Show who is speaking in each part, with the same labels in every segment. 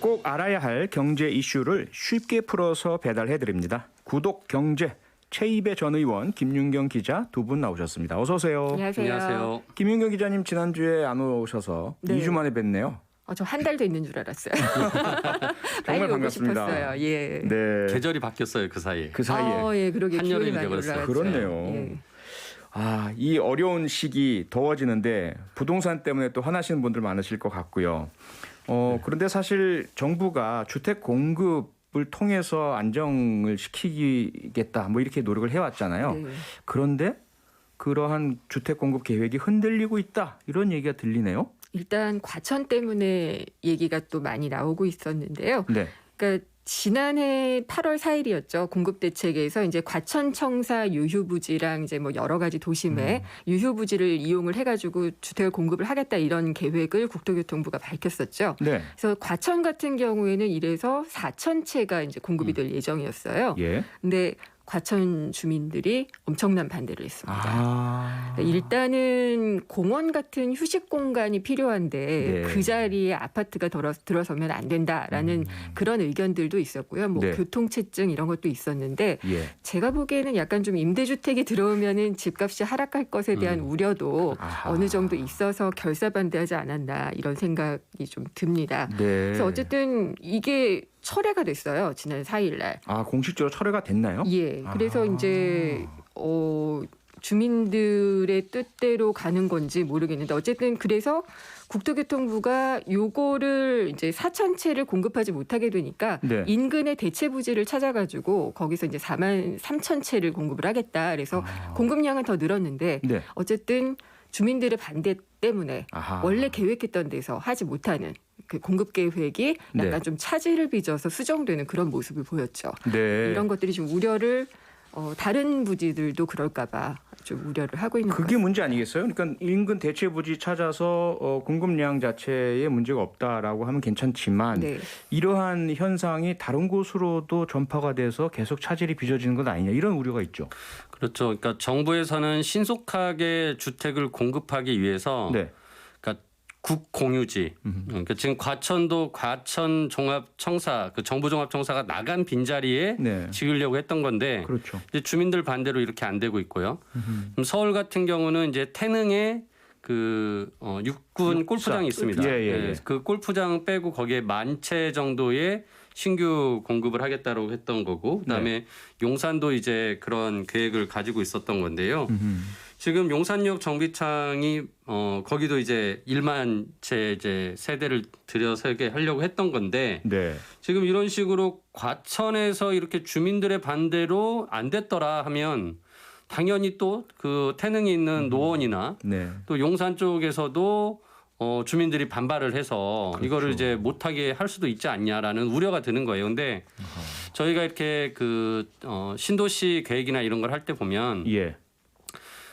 Speaker 1: 꼭 알아야 할 경제 이슈를 쉽게 풀어서 배달해드립니다. 구독 경제 최입의 전 의원 김윤경 기자 두 분 나오셨습니다. 어서 오세요.
Speaker 2: 안녕하세요.
Speaker 1: 김윤경 기자님 지난주에 안 오셔서
Speaker 2: 네.
Speaker 1: 2주 만에 뵀네요.
Speaker 2: 저 한 달도 있는 줄 알았어요.
Speaker 1: 정말
Speaker 2: 오고
Speaker 1: 반갑습니다.
Speaker 2: 싶었어요. 예.
Speaker 1: 네.
Speaker 3: 계절이 바뀌었어요 그 사이에.
Speaker 1: 그 사이에.
Speaker 2: 예, 그러게
Speaker 3: 한여름이
Speaker 2: 기온이 많이
Speaker 3: 돼버렸어요.
Speaker 2: 올라갔죠.
Speaker 1: 그렇네요.
Speaker 2: 예.
Speaker 1: 아, 이 어려운 시기 더워지는데 부동산 때문에 또 화나시는 분들 많으실 것 같고요. 그런데 사실 정부가 주택 공급을 통해서 안정을 시키겠다 뭐 이렇게 노력을 해왔잖아요.
Speaker 2: 네.
Speaker 1: 그런데 그러한 주택 공급 계획이 흔들리고 있다 이런 얘기가 들리네요.
Speaker 2: 일단 과천 때문에 얘기가 또 많이 나오고 있었는데요.
Speaker 1: 네.
Speaker 2: 그러니까 지난해 8월 4일이었죠. 공급대책에서 이제 과천청사 유휴부지랑 이제 뭐 여러 가지 도심에 유휴부지를 이용을 해가지고 주택을 공급을 하겠다 이런 계획을 국토교통부가 밝혔었죠.
Speaker 1: 네.
Speaker 2: 그래서 과천 같은 경우에는 이래서 4천 채가 이제 공급이 될 예정이었어요.
Speaker 1: 예.
Speaker 2: 근데 과천 주민들이 엄청난 반대를 했습니다.
Speaker 1: 아.
Speaker 2: 일단은 공원 같은 휴식 공간이 필요한데
Speaker 1: 네.
Speaker 2: 그 자리에 아파트가 들어서면 안 된다라는 그런 의견들도 있었고요. 뭐
Speaker 1: 네.
Speaker 2: 교통체증 이런 것도 있었는데
Speaker 1: 예.
Speaker 2: 제가 보기에는 약간 좀 임대주택이 들어오면은 집값이 하락할 것에 대한 우려도
Speaker 1: 아하.
Speaker 2: 어느 정도 있어서 결사반대하지 않았나 이런 생각이 좀 듭니다.
Speaker 1: 네.
Speaker 2: 그래서 어쨌든 이게 철회가 됐어요. 지난 4일 날.
Speaker 1: 아, 공식적으로 철회가 됐나요?
Speaker 2: 예. 그래서 이제 주민들의 뜻대로 가는 건지 모르겠는데 어쨌든 그래서 국토교통부가 요거를 이제 4천 채를 공급하지 못하게 되니까
Speaker 1: 네.
Speaker 2: 인근의 대체 부지를 찾아가지고 거기서 이제 4만 3천 채를 공급을 하겠다. 그래서 공급량은 더 늘었는데
Speaker 1: 네.
Speaker 2: 어쨌든 주민들의 반대 때문에
Speaker 1: 아하.
Speaker 2: 원래 계획했던 데서 하지 못하는 그 공급 계획이 약간
Speaker 1: 네.
Speaker 2: 좀 차질을 빚어서 수정되는 그런 모습을 보였죠.
Speaker 1: 네.
Speaker 2: 이런 것들이 좀 우려를 다른 부지들도 그럴까봐 좀 우려를 하고 있는 것
Speaker 1: 그게
Speaker 2: 같습니다.
Speaker 1: 문제 아니겠어요? 그러니까 인근 대체 부지 찾아서 공급량 자체에 문제가 없다라고 하면 괜찮지만
Speaker 2: 네.
Speaker 1: 이러한 현상이 다른 곳으로도 전파가 돼서 계속 차질이 빚어지는 것 아니냐 이런 우려가 있죠.
Speaker 3: 그렇죠. 그러니까 정부에서는 신속하게 주택을 공급하기 위해서
Speaker 1: 네.
Speaker 3: 그러니까 국공유지. 그러니까 지금 과천도 과천종합청사 그 정부종합청사가 나간 빈자리에
Speaker 1: 네.
Speaker 3: 지으려고 했던 건데
Speaker 1: 그렇죠.
Speaker 3: 이제 주민들 반대로 이렇게 안 되고 있고요. 그럼 서울 같은 경우는 이제 태능에 그 육군 골프장이 있습니다.
Speaker 1: 예.
Speaker 3: 그 골프장 빼고 거기에 10,000채 정도의 신규 공급을 하겠다고 했던 거고 그다음에 용산도 이제 그런 계획을 가지고 있었던 건데요. 지금 용산역 정비창이 거기도 이제 1만 채 이제 세대를 들여서게 하려고 했던 건데
Speaker 1: 네.
Speaker 3: 지금 이런 식으로 과천에서 이렇게 주민들의 반대로 안 됐더라 하면 당연히 또 그 태능이 있는 노원이나
Speaker 1: 네.
Speaker 3: 또 용산 쪽에서도 주민들이 반발을 해서
Speaker 1: 그렇죠.
Speaker 3: 이거를 이제 못하게 할 수도 있지 않냐라는 우려가 드는 거예요. 근데 저희가 이렇게 그 신도시 계획이나 이런 걸 할 때 보면
Speaker 1: 예.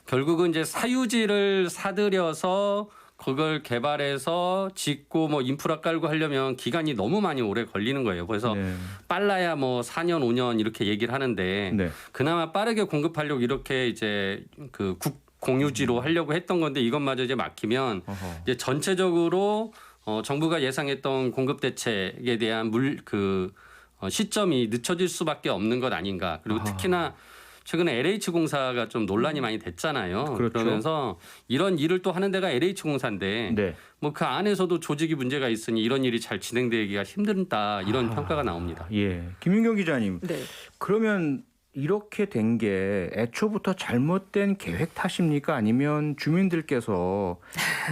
Speaker 3: 결국은 이제 사유지를 사들여서 그걸 개발해서 짓고 뭐 인프라 깔고 하려면 기간이 너무 많이 오래 걸리는 거예요. 그래서
Speaker 1: 네.
Speaker 3: 빨라야 뭐 4년, 5년 이렇게 얘기를 하는데
Speaker 1: 네.
Speaker 3: 그나마 빠르게 공급하려고 이렇게 이제 그 국공유지로 하려고 했던 건데 이것마저 이제 막히면
Speaker 1: 어허.
Speaker 3: 이제 전체적으로 정부가 예상했던 공급 대책에 대한 시점이 늦춰질 수밖에 없는 것 아닌가. 그리고
Speaker 1: 아하.
Speaker 3: 특히나 최근에 LH공사가 좀 논란이 많이 됐잖아요.
Speaker 1: 그렇죠.
Speaker 3: 그러면서 이런 일을 또 하는 데가 LH공사인데
Speaker 1: 네.
Speaker 3: 뭐 그 안에서도 조직이 문제가 있으니 이런 일이 잘 진행되기가 힘들다 이런 평가가 나옵니다.
Speaker 1: 예. 김윤경 기자님.
Speaker 2: 네.
Speaker 1: 그러면 이렇게 된 게 애초부터 잘못된 계획 탓입니까? 아니면 주민들께서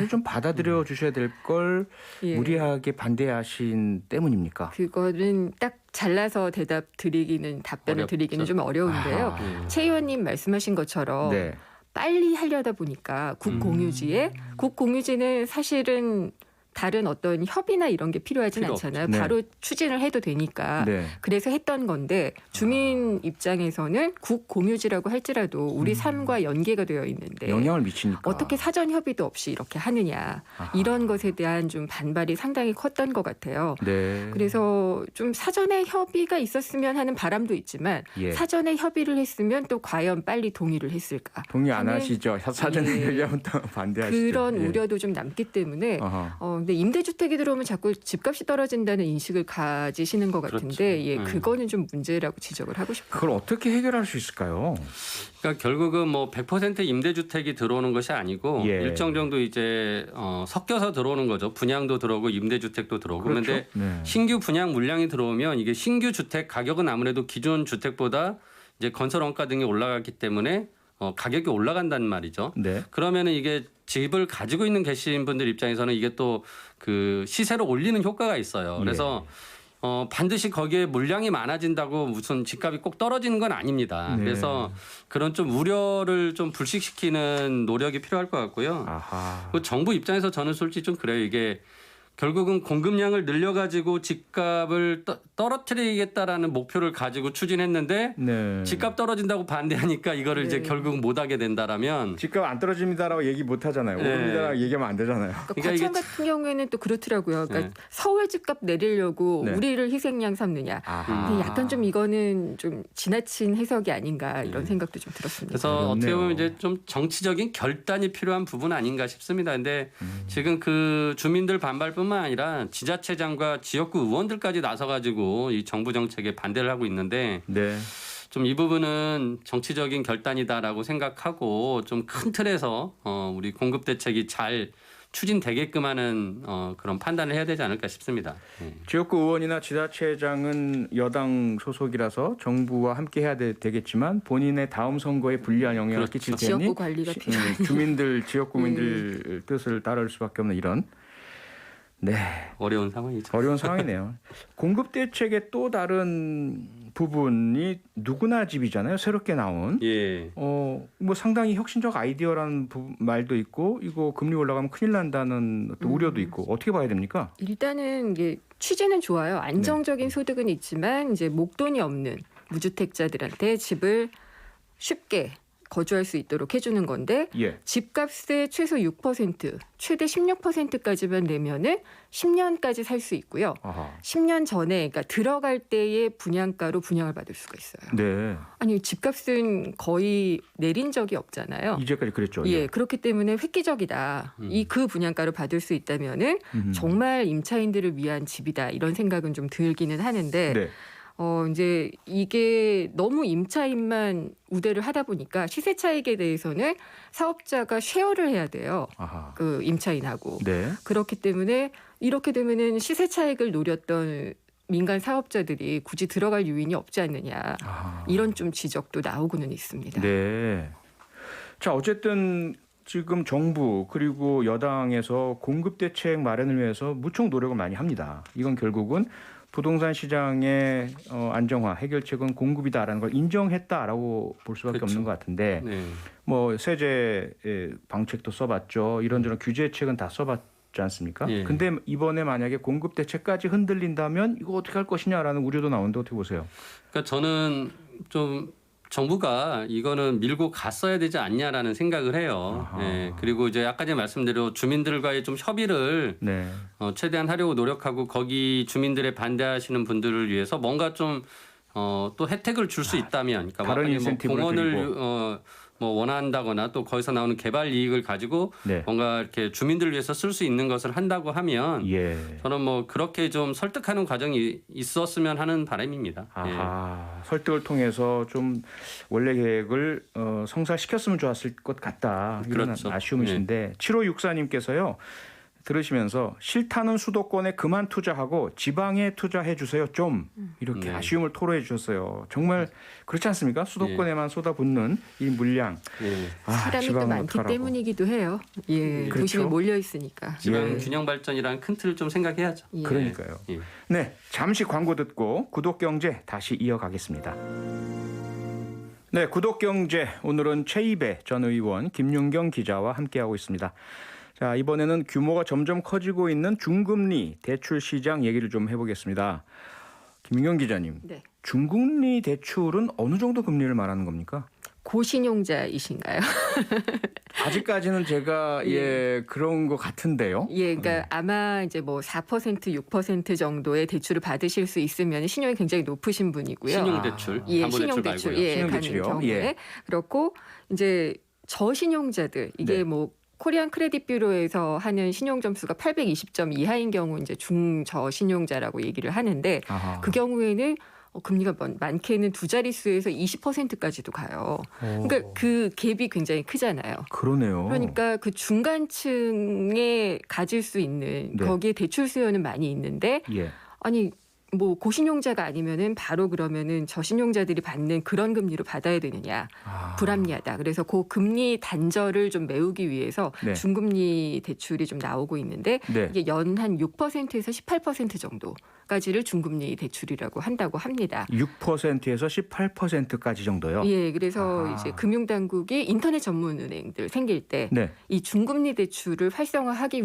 Speaker 1: 좀 받아들여 주셔야 될 걸
Speaker 2: 예.
Speaker 1: 무리하게 반대하신 때문입니까?
Speaker 2: 그거는 딱 잘라서 답변을
Speaker 3: 어렵죠.
Speaker 2: 드리기는 좀 어려운데요.
Speaker 1: 아하.
Speaker 2: 최 의원님 말씀하신 것처럼
Speaker 1: 네.
Speaker 2: 빨리 하려다 보니까 국공유지에 국공유지는 사실은 다른 어떤 협의나 이런 게 필요하진
Speaker 3: 필요
Speaker 2: 않잖아요.
Speaker 1: 네.
Speaker 2: 바로 추진을 해도 되니까.
Speaker 1: 네.
Speaker 2: 그래서 했던 건데 주민 입장에서는 국공유지라고 할지라도 우리 삶과 연계가 되어 있는데
Speaker 1: 영향을 미치니까.
Speaker 2: 어떻게 사전 협의도 없이 이렇게 하느냐.
Speaker 1: 아하.
Speaker 2: 이런 것에 대한 좀 반발이 상당히 컸던 것 같아요.
Speaker 1: 네.
Speaker 2: 그래서 좀 사전에 협의가 있었으면 하는 바람도 있지만
Speaker 1: 예.
Speaker 2: 사전에 협의를 했으면 또 과연 빨리 동의를 했을까.
Speaker 1: 동의 안
Speaker 2: 하는
Speaker 1: 하시죠? 사전에
Speaker 2: 예.
Speaker 1: 얘기하면 또 반대하시죠.
Speaker 2: 그런
Speaker 1: 예.
Speaker 2: 우려도 좀 남기 때문에
Speaker 1: 어허.
Speaker 2: 근데 임대주택이 들어오면 자꾸 집값이 떨어진다는 인식을 가지시는 것 같은데
Speaker 3: 그렇죠.
Speaker 2: 예,
Speaker 3: 네.
Speaker 2: 그거는 좀 문제라고 지적을 하고 싶어요.
Speaker 1: 그걸 어떻게 해결할 수 있을까요?
Speaker 3: 그러니까 결국은 뭐 100% 임대주택이 들어오는 것이 아니고
Speaker 1: 예.
Speaker 3: 일정 정도 이제 섞여서 들어오는 거죠. 분양도 들어오고 임대주택도 들어오고. 그런데
Speaker 1: 네.
Speaker 3: 신규 분양 물량이 들어오면 이게 신규 주택 가격은 아무래도 기존 주택보다 이제 건설 원가 등이 올라갔기 때문에 가격이 올라간다는 말이죠.
Speaker 1: 네.
Speaker 3: 그러면은 이게 집을 가지고 있는 계신 분들 입장에서는 이게 또 그 시세를 올리는 효과가 있어요. 그래서 반드시 거기에 물량이 많아진다고 무슨 집값이 꼭 떨어지는 건 아닙니다.
Speaker 1: 네.
Speaker 3: 그래서 그런 좀 우려를 좀 불식시키는 노력이 필요할 것 같고요.
Speaker 1: 아하.
Speaker 3: 그 정부 입장에서 저는 솔직히 좀 그래요. 이게 결국은 공급량을 늘려가지고 집값을 떨어뜨리겠다라는 목표를 가지고 추진했는데
Speaker 1: 네.
Speaker 3: 집값 떨어진다고 반대하니까 이거를 이제
Speaker 2: 네.
Speaker 3: 결국 못하게 된다라면
Speaker 1: 집값 안 떨어집니다라고 얘기 못 하잖아요.
Speaker 3: 네.
Speaker 1: 오릅니다라고 얘기하면 안 되잖아요.
Speaker 2: 그러니까
Speaker 3: 그러니까
Speaker 2: 과천
Speaker 3: 이게
Speaker 2: 같은 경우에는 또 그렇더라고요. 그러니까
Speaker 3: 네.
Speaker 2: 서울 집값 내리려고
Speaker 1: 네.
Speaker 2: 우리를 희생양 삼느냐.
Speaker 1: 아하.
Speaker 2: 근데 약간 좀 이거는 좀 지나친 해석이 아닌가 이런 생각도 좀 들었습니다.
Speaker 3: 그래서 어떻게
Speaker 1: 어렵네요.
Speaker 3: 보면 이제 좀 정치적인 결단이 필요한 부분 아닌가 싶습니다. 근데 지금 그 주민들 반발뿐만 아니라 지자체장과 지역구 의원들까지 나서가지고 이 정부 정책에 반대를 하고 있는데
Speaker 1: 네.
Speaker 3: 좀 이 부분은 정치적인 결단이다라고 생각하고 좀 큰 틀에서 우리 공급 대책이 잘 추진되게끔 하는 그런 판단을 해야 되지 않을까 싶습니다. 네.
Speaker 1: 지역구 의원이나 지자체장은 여당 소속이라서 정부와 함께 해야 되겠지만 본인의 다음 선거에 불리한 영향을
Speaker 3: 그렇죠.
Speaker 1: 끼칠 테니
Speaker 2: 지역구 관리가 필요한.
Speaker 1: 주민들, 지역구민들 뜻을 따를 수밖에 없는 이런 네
Speaker 3: 어려운 상황이죠.
Speaker 1: 어려운 상황이네요. 공급 대책의 또 다른 부분이 누구나 집이잖아요. 새롭게 나온.
Speaker 3: 예.
Speaker 1: 뭐 상당히 혁신적 아이디어라는 말도 있고 이거 금리 올라가면 큰일 난다는 또 우려도 있고 어떻게 봐야 됩니까?
Speaker 2: 일단은 이게 취지는 좋아요.
Speaker 1: 네.
Speaker 2: 안정적인 소득은 있지만 이제 목돈이 없는 무주택자들한테 집을 쉽게 거주할 수 있도록 해주는 건데
Speaker 1: 예.
Speaker 2: 집값의 최소 6%, 최대 16%까지만 내면은 10년까지 살 수 있고요.
Speaker 1: 아하.
Speaker 2: 10년 전에 그러니까 들어갈 때의 분양가로 분양을 받을 수가 있어요.
Speaker 1: 네.
Speaker 2: 아니 집값은 거의 내린 적이 없잖아요.
Speaker 1: 이제까지 그랬죠.
Speaker 2: 예, 그렇기 때문에 획기적이다. 이 그 분양가로 받을 수 있다면은 정말 임차인들을 위한 집이다. 이런 생각은 좀 들기는 하는데
Speaker 1: 네.
Speaker 2: 이제 이게 너무 임차인만 우대를 하다 보니까 시세 차익에 대해서는 사업자가 쉐어를 해야 돼요.
Speaker 1: 아하.
Speaker 2: 그 임차인하고.
Speaker 1: 네.
Speaker 2: 그렇기 때문에 이렇게 되면은 시세 차익을 노렸던 민간 사업자들이 굳이 들어갈 요인이 없지 않느냐.
Speaker 1: 아하.
Speaker 2: 이런 좀 지적도 나오고는 있습니다.
Speaker 1: 네. 자, 어쨌든 지금 정부 그리고 여당에서 공급 대책 마련을 위해서 무척 노력을 많이 합니다. 이건 결국은 부동산 시장의 안정화 해결책은 공급이다라는 걸 인정했다라고 볼 수밖에
Speaker 3: 그렇죠.
Speaker 1: 없는 것 같은데
Speaker 3: 네.
Speaker 1: 뭐 세제 방책도 써봤죠. 이런저런 규제책은 다 써봤지 않습니까?
Speaker 3: 예.
Speaker 1: 근데 이번에 만약에 공급 대책까지 흔들린다면 이거 어떻게 할 것이냐라는 우려도 나오는데 어떻게 보세요?
Speaker 3: 그러니까 저는 좀 정부가 이거는 밀고 갔어야 되지 않냐라는 생각을 해요.
Speaker 1: 아하.
Speaker 3: 예, 그리고 이제 아까 전에 말씀대로 주민들과의 좀 협의를
Speaker 1: 네.
Speaker 3: 최대한 하려고 노력하고 거기 주민들의 반대하시는 분들을 위해서 뭔가 좀 또 혜택을 줄 수 있다면, 그러니까
Speaker 1: 다른
Speaker 3: 아까 뭐
Speaker 1: 인센티브를
Speaker 3: 공원을
Speaker 1: 드리고.
Speaker 3: 뭐 원한다거나 또 거기서 나오는 개발 이익을 가지고
Speaker 1: 네.
Speaker 3: 뭔가 이렇게 주민들을 위해서 쓸 수 있는 것을 한다고 하면
Speaker 1: 예.
Speaker 3: 저는 뭐 그렇게 좀 설득하는 과정이 있었으면 하는 바람입니다. 예.
Speaker 1: 아하, 설득을 통해서 좀 원래 계획을 성사시켰으면 좋았을 것 같다. 이런
Speaker 3: 그렇죠.
Speaker 1: 아쉬움이신데 7564님께서요. 들으시면서 싫다는 수도권에 그만 투자하고 지방에 투자해 주세요. 좀 이렇게
Speaker 3: 네.
Speaker 1: 아쉬움을 토로해 주셨어요. 정말 그렇지 않습니까? 수도권에만 쏟아붓는 이 물량.
Speaker 3: 예.
Speaker 2: 사람이 또
Speaker 1: 지방은
Speaker 2: 많기
Speaker 1: 어떡하라고.
Speaker 2: 때문이기도 해요. 예,
Speaker 1: 그렇죠.
Speaker 2: 도심에 몰려 있으니까.
Speaker 3: 지방
Speaker 1: 예.
Speaker 3: 균형 발전이라는 큰 틀을 좀 생각해야죠.
Speaker 2: 예.
Speaker 1: 그러니까요.
Speaker 3: 예.
Speaker 1: 네, 잠시 광고 듣고 구독경제 다시 이어가겠습니다. 네, 구독경제 오늘은 최이배 전 의원, 김윤경 기자와 함께하고 있습니다. 자, 이번에는 규모가 점점 커지고 있는 중금리 대출 시장 얘기를 좀 해보겠습니다. 김윤경 기자님,
Speaker 2: 네.
Speaker 1: 중금리 대출은 어느 정도 금리를 말하는 겁니까?
Speaker 2: 고신용자이신가요?
Speaker 1: 아직까지는 제가 그런 것 같은데요.
Speaker 2: 예, 그러니까 아마 이제 뭐 4%, 6% 정도의 대출을 받으실 수 있으면 신용이 굉장히 높으신 분이고요.
Speaker 3: 신용대출,
Speaker 2: 예,
Speaker 3: 담보대출
Speaker 2: 신용대출,
Speaker 3: 말고요.
Speaker 2: 예,
Speaker 1: 신용대출이요?
Speaker 2: 가는 경우에
Speaker 1: 예.
Speaker 2: 그렇고 이제 저신용자들 이게
Speaker 1: 네.
Speaker 2: 뭐 코리안 크레딧 뷰로에서 하는 신용 점수가 820점 이하인 경우 이제 중저신용자라고 얘기를 하는데
Speaker 1: 아하.
Speaker 2: 그 경우에는 금리가 많게는 두 자릿수에서 20%까지도 가요. 그러니까 그 갭이 굉장히 크잖아요.
Speaker 1: 그러네요.
Speaker 2: 그러니까 그 중간층에 가질 수 있는
Speaker 1: 네.
Speaker 2: 거기에 대출 수요는 많이 있는데
Speaker 1: 예.
Speaker 2: 아니 뭐 고신용자가 아니면은 바로 그러면은 저신용자들이 받는 그런 금리로 받아야 되느냐 불합리하다. 그래서 그 금리 단절을 좀 메우기 위해서
Speaker 1: 네.
Speaker 2: 중금리 대출이 좀 나오고 있는데
Speaker 1: 네.
Speaker 2: 이게 연 한 6%에서 18% 정도까지를 중금리 대출이라고 한다고 합니다.
Speaker 1: 6%에서 18%까지 정도요.
Speaker 2: 예, 그래서
Speaker 1: 아하.
Speaker 2: 이제 금융당국이 인터넷 전문은행들 생길 때 이
Speaker 1: 네.
Speaker 2: 중금리 대출을 활성화하기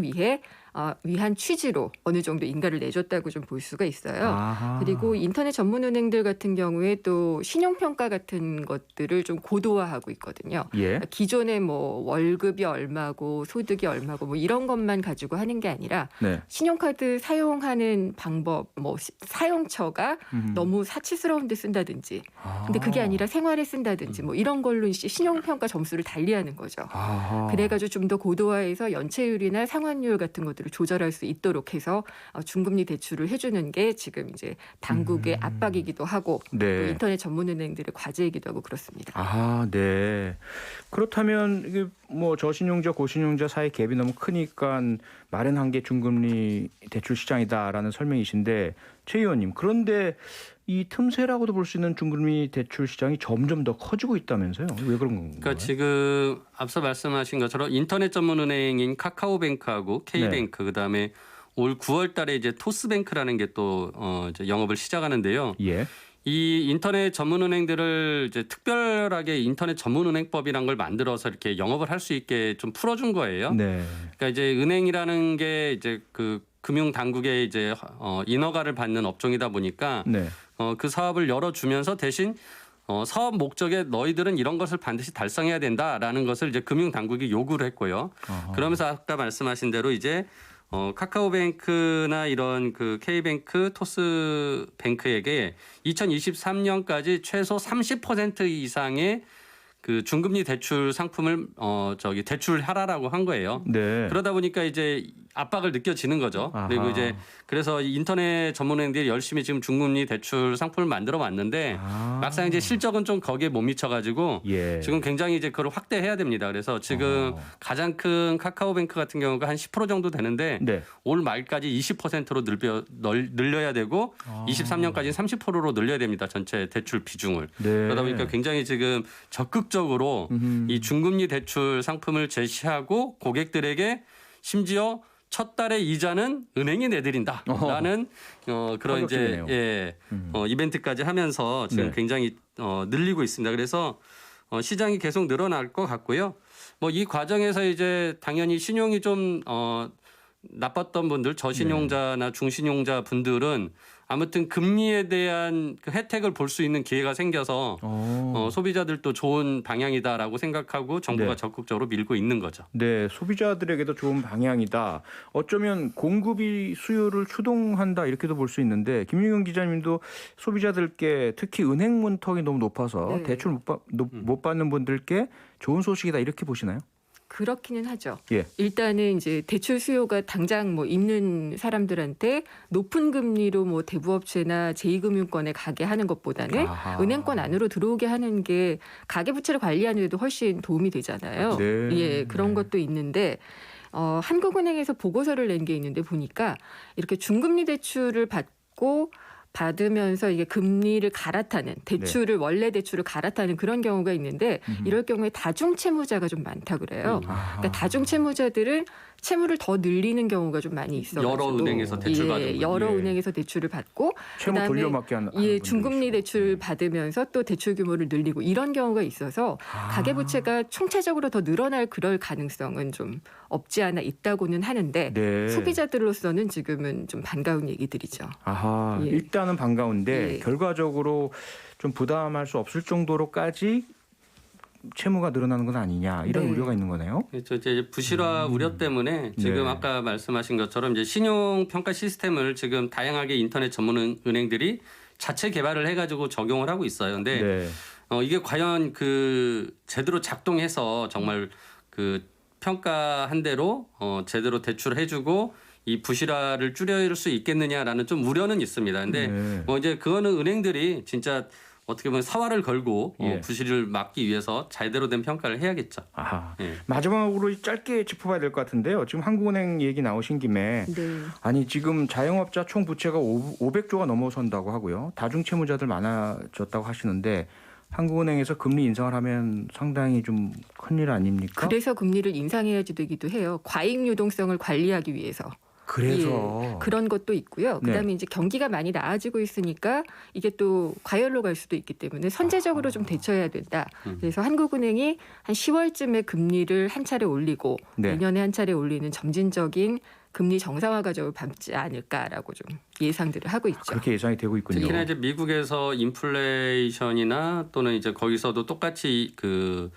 Speaker 2: 위한 취지로 어느 정도 인가를 내줬다고 좀 볼 수가 있어요.
Speaker 1: 아하.
Speaker 2: 그리고 인터넷 전문은행들 같은 경우에 또 신용평가 같은 것들을 좀 고도화하고 있거든요.
Speaker 1: 예.
Speaker 2: 기존에 뭐 월급이 얼마고 소득이 얼마고 뭐 이런 것만 가지고 하는 게 아니라
Speaker 1: 네.
Speaker 2: 신용카드 사용하는 방법, 뭐 사용처가 너무 사치스러운 데 쓴다든지 근데 그게 아니라 생활에 쓴다든지 뭐 이런 걸로 이제 신용평가 점수를 달리하는 거죠.
Speaker 1: 아하.
Speaker 2: 그래가지고 좀 더 고도화해서 연체율이나 상환율 같은 것들을 조절할 수 있도록 해서 중금리 대출을 해주는 게 지금 이제 당국의 압박이기도 하고 또
Speaker 1: 네.
Speaker 2: 인터넷 전문은행들의 과제이기도 하고 그렇습니다.
Speaker 1: 아, 네. 그렇다면 이게 뭐 저신용자, 고신용자 사이 갭이 너무 크니까 마련한 게 중금리 대출 시장이다라는 설명이신데 최 의원님, 그런데 이 틈새라고도 볼 수 있는 중금리 대출 시장이 점점 더 커지고 있다면서요? 왜 그런 건가요?
Speaker 3: 그러니까 지금 앞서 말씀하신 것처럼 인터넷 전문은행인 카카오뱅크하고 K뱅크 그다음에 올 9월달에 이제 토스뱅크라는 게 또 이제 영업을 시작하는데요.
Speaker 1: 예.
Speaker 3: 이 인터넷 전문은행들을 이제 특별하게 인터넷 전문은행법이란 걸 만들어서 이렇게 영업을 할 수 있게 좀 풀어준 거예요.
Speaker 1: 네.
Speaker 3: 그러니까 이제 은행이라는 게 이제 그 금융 당국의 이제 인허가를 받는 업종이다 보니까
Speaker 1: 네.
Speaker 3: 그 사업을 열어주면서 대신 사업 목적에 너희들은 이런 것을 반드시 달성해야 된다라는 것을 이제 금융 당국이 요구를 했고요.
Speaker 1: 아하.
Speaker 3: 그러면서 아까 말씀하신 대로 이제 카카오뱅크나 이런 그 K뱅크, 토스뱅크에게 2023년까지 최소 30% 이상의 그 중금리 대출 상품을 대출하라라고 한 거예요.
Speaker 1: 네.
Speaker 3: 그러다 보니까 이제 압박을 느껴지는 거죠.
Speaker 1: 아하.
Speaker 3: 그리고 이제 그래서 인터넷 전문은행들이 열심히 지금 중금리 대출 상품을 만들어 왔는데
Speaker 1: 아.
Speaker 3: 막상 이제 실적은 좀 거기에 못 미쳐가지고
Speaker 1: 예.
Speaker 3: 지금 굉장히 이제 그걸 확대해야 됩니다. 그래서 지금 가장 큰 카카오뱅크 같은 경우가 한 10% 정도 되는데
Speaker 1: 네.
Speaker 3: 올 말까지 20%로 늘려야 되고 23년까지 30%로 늘려야 됩니다. 전체 대출 비중을.
Speaker 1: 네.
Speaker 3: 그러다 보니까 굉장히 지금 적극적으로 이 중금리 대출 상품을 제시하고 고객들에게 심지어 첫 달의 이자는 은행이 내드린다라는 그런 이제
Speaker 1: 파격적이네요.
Speaker 3: 이벤트까지 하면서 지금
Speaker 1: 네.
Speaker 3: 굉장히 늘리고 있습니다. 그래서 시장이 계속 늘어날 것 같고요. 뭐 이 과정에서 이제 당연히 신용이 좀 나빴던 분들, 저신용자나 중신용자 분들은 아무튼 금리에 대한 그 혜택을 볼 수 있는 기회가 생겨서 소비자들도 좋은 방향이다라고 생각하고 정부가
Speaker 1: 네.
Speaker 3: 적극적으로 밀고 있는 거죠.
Speaker 1: 네, 소비자들에게도 좋은 방향이다. 어쩌면 공급이 수요를 추동한다 이렇게도 볼 수 있는데 김윤경 기자님도 소비자들께 특히 은행 문턱이 너무 높아서
Speaker 2: 네.
Speaker 1: 대출 못 받는 분들께 좋은 소식이다 이렇게 보시나요?
Speaker 2: 그렇기는 하죠.
Speaker 1: 예.
Speaker 2: 일단은 이제 대출 수요가 당장 뭐 있는 사람들한테 높은 금리로 뭐 대부업체나 제2금융권에 가게 하는 것보다는
Speaker 1: 아하.
Speaker 2: 은행권 안으로 들어오게 하는 게 가계부채를 관리하는 데도 훨씬 도움이 되잖아요.
Speaker 1: 네.
Speaker 2: 예, 그런 것도 있는데 한국은행에서 보고서를 낸 게 있는데 보니까 이렇게 중금리 대출을 받으면서 이게 금리를 갈아타는 대출을 원래 대출을 갈아타는 그런 경우가 있는데 이럴 경우에 다중채무자가 좀 많다 그래요. 그러니까 다중채무자들은 채무를 더 늘리는 경우가 좀 많이 있어요.
Speaker 3: 여러 은행에서 대출 받은 분.
Speaker 2: 여러
Speaker 1: 예.
Speaker 2: 은행에서 대출을 받고
Speaker 1: 채무
Speaker 2: 그다음에
Speaker 1: 돌려막기 하는
Speaker 2: 중금리
Speaker 1: 분들이
Speaker 2: 대출
Speaker 1: 있고.
Speaker 2: 받으면서 또 대출 규모를 늘리고 이런 경우가 있어서 가계부채가 총체적으로 더 늘어날 그럴 가능성은 좀 없지 않아 있다고는 하는데
Speaker 1: 네.
Speaker 2: 소비자들로서는 지금은 좀 반가운 얘기들이죠.
Speaker 1: 아하,
Speaker 2: 예.
Speaker 1: 일단은 반가운데
Speaker 2: 예.
Speaker 1: 결과적으로 좀 부담할 수 없을 정도로까지 채무가 늘어나는 건 아니냐 이런
Speaker 2: 네.
Speaker 1: 우려가 있는 거네요.
Speaker 3: 그렇죠. 이제 부실화 우려 때문에 지금
Speaker 1: 네.
Speaker 3: 아까 말씀하신 것처럼 이제 신용 평가 시스템을 지금 다양하게 인터넷 전문 은행들이 자체 개발을 해가지고 적용을 하고 있어요. 근데
Speaker 1: 네.
Speaker 3: 이게 과연 그 제대로 작동해서 정말 그 평가한 대로 제대로 대출해주고 이 부실화를 줄일 수 있겠느냐라는 좀 우려는 있습니다. 근데
Speaker 1: 네.
Speaker 3: 뭐 이제 그거는 은행들이 진짜 어떻게 보면 사활을 걸고
Speaker 1: 예.
Speaker 3: 부실을 막기 위해서 제대로 된 평가를 해야겠죠.
Speaker 1: 아하.
Speaker 3: 예.
Speaker 1: 마지막으로 짧게 짚어봐야 될 것 같은데요. 지금 한국은행 얘기 나오신 김에
Speaker 2: 네.
Speaker 1: 아니 지금 자영업자 총 부채가 500조가 넘어선다고 하고요. 다중채무자들 많아졌다고 하시는데 한국은행에서 금리 인상을 하면 상당히 좀 큰일 아닙니까?
Speaker 2: 그래서 금리를 인상해야지 되기도 해요. 과잉 유동성을 관리하기 위해서.
Speaker 1: 그래서
Speaker 2: 예, 그런 것도 있고요.
Speaker 1: 네.
Speaker 2: 그다음에 이제 경기가 많이 나아지고 있으니까 이게 또 과열로 갈 수도 있기 때문에 선제적으로 좀 대처해야 된다. 그래서 한국은행이 한 10월쯤에 금리를 한 차례 올리고
Speaker 1: 네.
Speaker 2: 내년에 한 차례 올리는 점진적인 금리 정상화 과정을 밟지 않을까라고 좀 예상들을 하고 있죠.
Speaker 1: 그렇게 예상이 되고 있군요.
Speaker 3: 특히나 이제 미국에서 인플레이션이나 또는 이제 거기서도 똑같이 그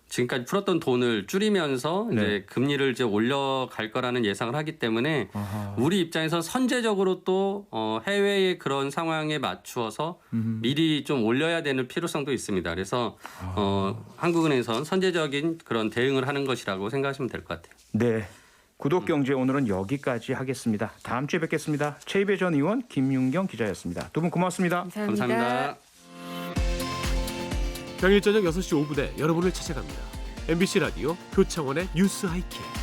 Speaker 3: 지금까지 풀었던 돈을 줄이면서
Speaker 1: 네.
Speaker 3: 이제 금리를 이제 올려갈 거라는 예상을 하기 때문에
Speaker 1: 아하.
Speaker 3: 우리 입장에서 선제적으로 또 해외의 그런 상황에 맞추어서 미리 좀 올려야 되는 필요성도 있습니다. 그래서 한국은행에선 선제적인 그런 대응을 하는 것이라고 생각하시면 될 것 같아요.
Speaker 1: 네. 구독경제 오늘은 여기까지 하겠습니다. 다음 주에 뵙겠습니다. 최이배 전 의원, 김윤경 기자였습니다. 두 분 고맙습니다.
Speaker 3: 감사합니다.
Speaker 4: 평일 저녁 6시 5분에 여러분을 찾아갑니다. MBC 라디오 표창원의 뉴스 하이킥.